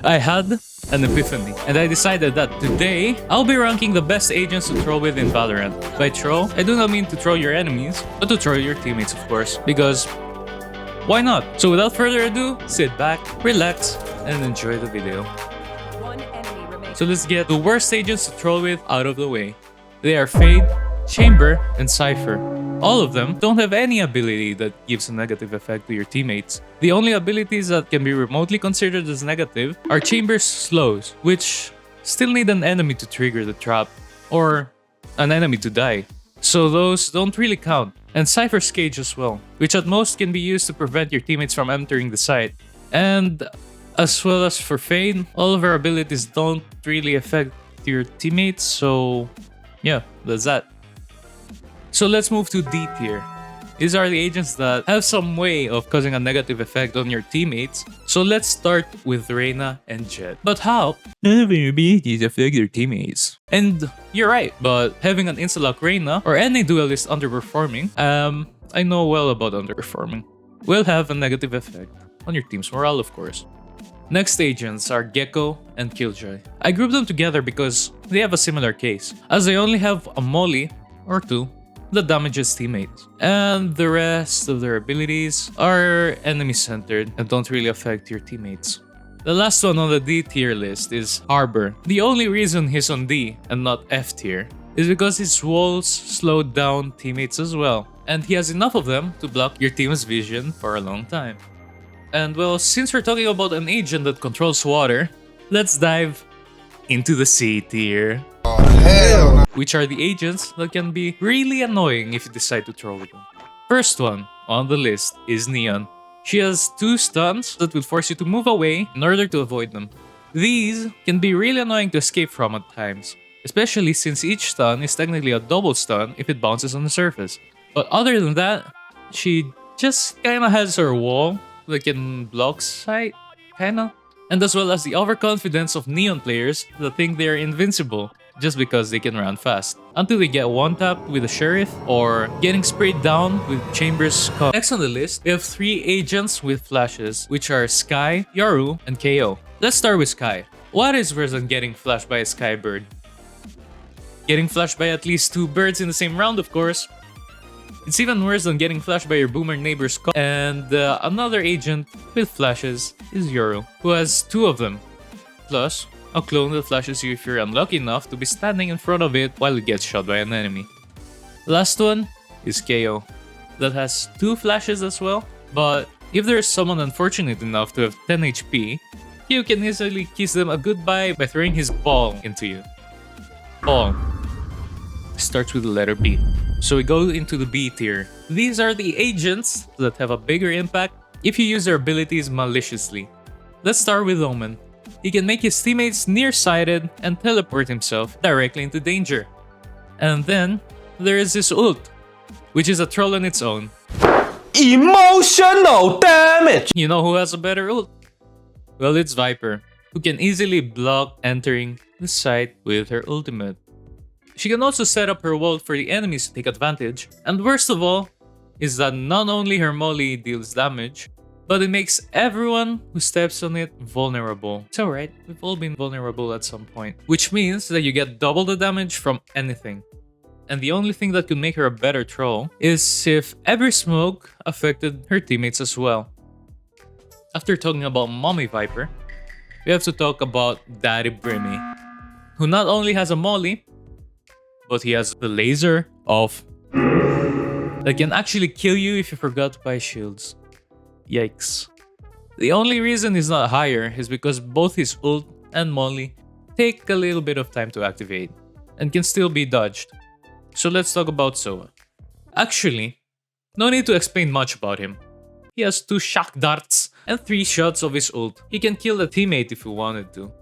I had an epiphany, and I decided that today, I'll be ranking the best agents to troll with in Valorant. By troll, I do not mean to troll your enemies, but to troll your teammates, of course, because why not? So without further ado, sit back, relax, and enjoy the video. So let's get the worst agents to troll with out of the way. They are Fade, Chamber, and Cypher. All of them don't have any ability that gives a negative effect to your teammates. The only abilities that can be remotely considered as negative are Chamber's slows, which still need an enemy to trigger the trap, or an enemy to die. So those don't really count. And Cypher's cage as well, which at most can be used to prevent your teammates from entering the site. And as well as for Fade, all of her abilities don't really affect your teammates, so yeah, that's that. So let's move to D tier. These are the agents that have some way of causing a negative effect on your teammates. So let's start with Reyna and Jett. But how? Having abilities affect your teammates. And you're right, but having an insta-lock Reyna or any duelist underperforming, I know well about underperforming, will have a negative effect on your team's morale, of course. Next agents are Gecko and Killjoy. I grouped them together because they have a similar case, as they only have a molly or two that damages teammates, and the rest of their abilities are enemy-centered and don't really affect your teammates. The last one on the D tier list is Harbor. The only reason he's on D and not F tier is because his walls slow down teammates as well, and he has enough of them to block your team's vision for a long time. And well, since we're talking about an agent that controls water, let's dive into the C tier. Hell no. Which are the agents that can be really annoying if you decide to troll with them. First one on the list is Neon. She has 2 stuns that will force you to move away in order to avoid them. These can be really annoying to escape from at times, especially since each stun is technically a double stun if it bounces on the surface. But other than that, she just kinda has her wall that can block sight, kinda. And as well as the overconfidence of Neon players that think they are invincible just because they can run fast, until they get one-tapped with a Sheriff or getting sprayed down with Chamber's cup. Next on the list, we have 3 agents with flashes, which are Skye, Yoru, and KO. Let's start with Skye. What is worse than getting flashed by a Skye bird? Getting flashed by at least 2 birds in the same round, of course. It's even worse than getting flashed by your boomer neighbor's cup. And another agent with flashes is Yoru, who has 2 of them. Plus, a clone that flashes you if you're unlucky enough to be standing in front of it while it gets shot by an enemy. The last one is KO, that has 2 flashes as well, but if there is someone unfortunate enough to have 10 HP, you can easily kiss them a goodbye by throwing his ball into you. Ball starts with the letter B. So we go into the B tier. These are the agents that have a bigger impact if you use their abilities maliciously. Let's start with Omen. He can make his teammates nearsighted and teleport himself directly into danger. And then, there is his ult, which is a troll on its own. Emotional damage! You know who has a better ult? Well, it's Viper, who can easily block entering the site with her ultimate. She can also set up her wall for the enemies to take advantage, and worst of all, is that not only her molly deals damage, but it makes everyone who steps on it vulnerable. It's alright, we've all been vulnerable at some point. Which means that you get double the damage from anything. And the only thing that could make her a better troll is if every smoke affected her teammates as well. After talking about Mommy Viper, we have to talk about Daddy Brimmy, who not only has a molly, but he has the laser of that can actually kill you if you forgot to buy shields. Yikes. The only reason he's not higher is because both his ult and molly take a little bit of time to activate and can still be dodged. So let's talk about Soa. Actually, no need to explain much about him. He has 2 shock darts and 3 shots of his ult. He can kill a teammate if he wanted to.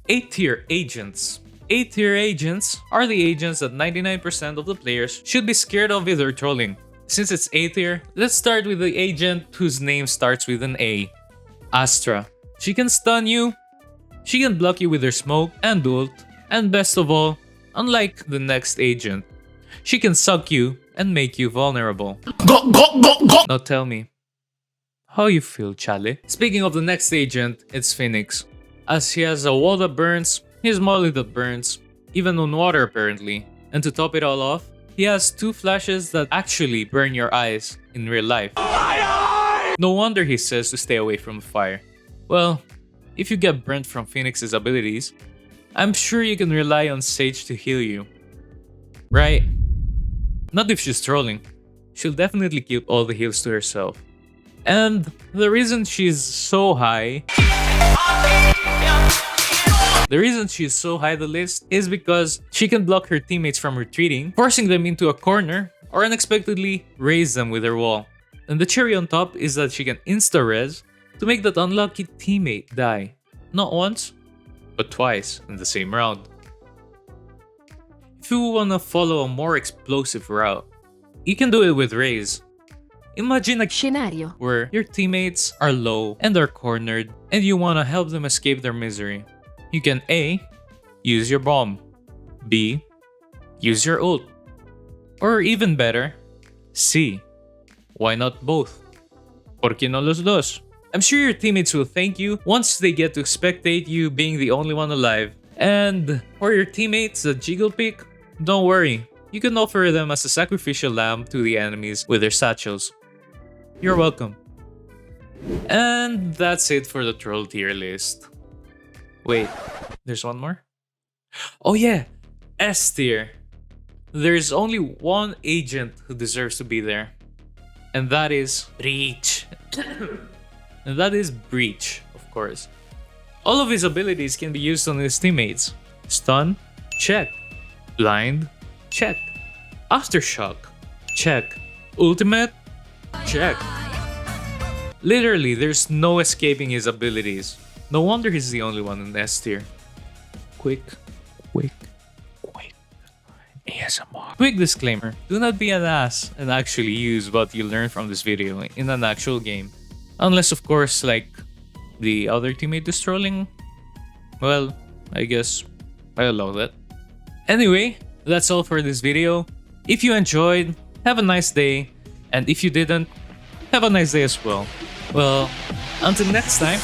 A tier agents. A tier agents are the agents that 99% of the players should be scared of if they're trolling. Since it's A tier, let's start with the agent whose name starts with an A. Astra. She can stun you, she can block you with her smoke and ult, and best of all, unlike the next agent, she can suck you and make you vulnerable. Now tell me, how you feel, Chale? Speaking of the next agent, it's Phoenix. as he has a wall that burns, his molly that burns, even on water apparently. And to top it all off, he has 2 flashes that actually burn your eyes in real life. No wonder he says to stay away from the fire. Well, if you get burnt from Phoenix's abilities, I'm sure you can rely on Sage to heal you. Right? Not if she's trolling. She'll definitely keep all the heals to herself. And the reason she's so high the list is because she can block her teammates from retreating, forcing them into a corner, or unexpectedly raise them with her wall. And the cherry on top is that she can insta-res to make that unlucky teammate die. Not once, but twice in the same round. If you wanna follow a more explosive route, you can do it with Raze. Imagine a Scenario. where your teammates are low and are cornered and you wanna help them escape their misery. You can A. Use your bomb. B. Use your ult. Or even better, C. Why not both? ¿Por qué no los dos? I'm sure your teammates will thank you once they get to spectate you being the only one alive. And for your teammates that jiggle pick, don't worry. You can offer them as a sacrificial lamb to the enemies with their satchels. You're welcome. And that's it for the troll tier list. Wait, there's one more? Oh yeah, S tier. There's only one agent who deserves to be there. And that is Breach. And that is Breach, of course. All of his abilities can be used on his teammates. Stun? Check. Blind? Check. Aftershock? Check. Ultimate? Check. Literally, there's no escaping his abilities. No wonder he's the only one in S tier. Quick ASMR. Quick disclaimer, do not be an ass and actually use what you learned from this video in an actual game. Unless of course, like, the other teammate is trolling. Well, I guess I allow that. Anyway, that's all for this video. If you enjoyed, have a nice day. And if you didn't, have a nice day as well. Well, until next time.